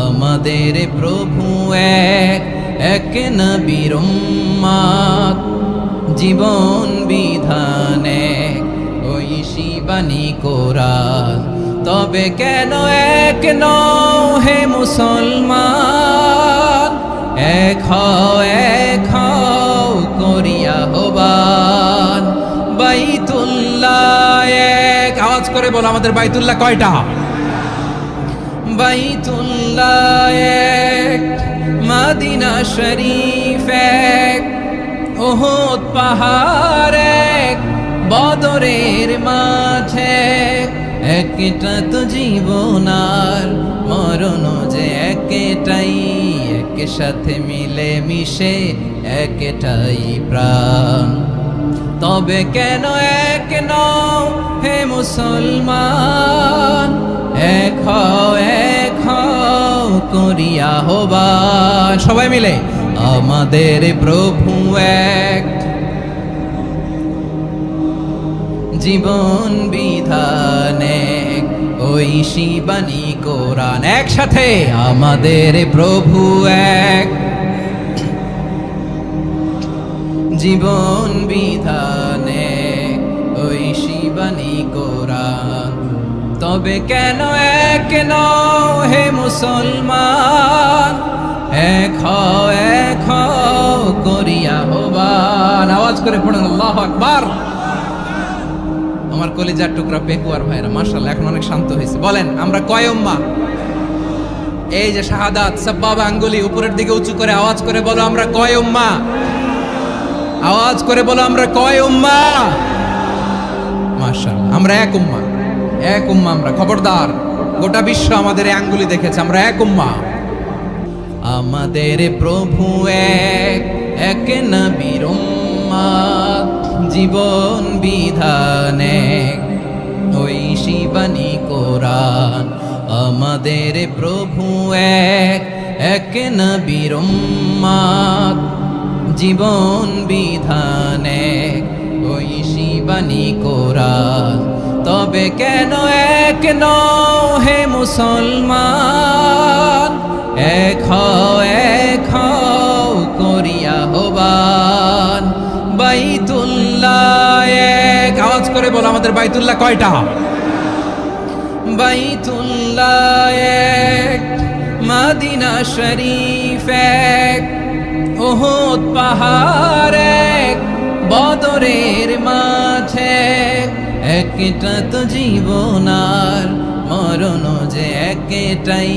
আমাদের প্রভু এক, এক নবীর উম্মত, জীবন বিধানে ঐশী বাণী কোরআন। তবে কেন এক নও হে মুসলমান, এক হও করিয়া হবান। বাইতুল্লাহ এক, আওয়াজ করে বলো আমাদের বাইতুল্লাহ কয়টা? বাইতুল্লাহ এক, মদিনা শরীফ এক, উহুদ পাহাড় এক, বদরের মাঝে একটা তো জীবন আর মরণ যে একটাই, একসাথে মিলে মিশে একটাই প্রাণ। তবে কেন এক নও হে মুসলমান, এক হও করিয়া হবান। সবাই মিলে আমাদের প্রভু এক, জীবন বিধানে ঐশী বাণী কোরআন। একসাথে আমাদের প্রভু এক, জীবন বিধানে ঐশী বাণী কোরআন। তবে কেন এক নও হে মুসলমান, এক হও করিয়া হবান। আওয়াজ করে পড়েন আল্লাহু আকবার। আমার কলিজার টুকরা পেকুয়ার ভাইরা মাশাআল্লাহ এখন অনেক শান্ত হয়েছে। বলেন আমরা কয় উম্মাহ? এই যে শাহাদাত সাব্বাবা আঙ্গুলি উপরের দিকে উঁচু করে আওয়াজ করে বলো আমরা কয় উম্মাহ? আওয়াজ করে বলো আমরা কয় উম্মাহ? মাশাআল্লাহ আমরা এক উম্মাহ, এক উম্মাহ আমরা। খবরদার, গোটা বিশ্ব আমাদের এই আঙ্গুলি দেখেছে, আমরা এক উম্মাহ। আমাদের প্রভু এক, এক নবীর উম্মত, জীবন বিধানে ঐশী বাণী কোরআন। আমাদের প্রভু এক, এক নবীর উম্মত, জীবন বিধানে ঐশী বাণী কোরআন। তবে কেন এক নও হে মুসলমান, এক হও করিয়া হবান। বাইতুল্লাহ এক, আওয়াজ করে বলো আমাদের বাইতুল্লাহ কয়টা? বাইতুল্লাহ এক, মদিনা শরীফ এক, উহুদ পাহাড় এক, বদরের মাঝে একটা তো জীবন আর মরণ যে একটাই।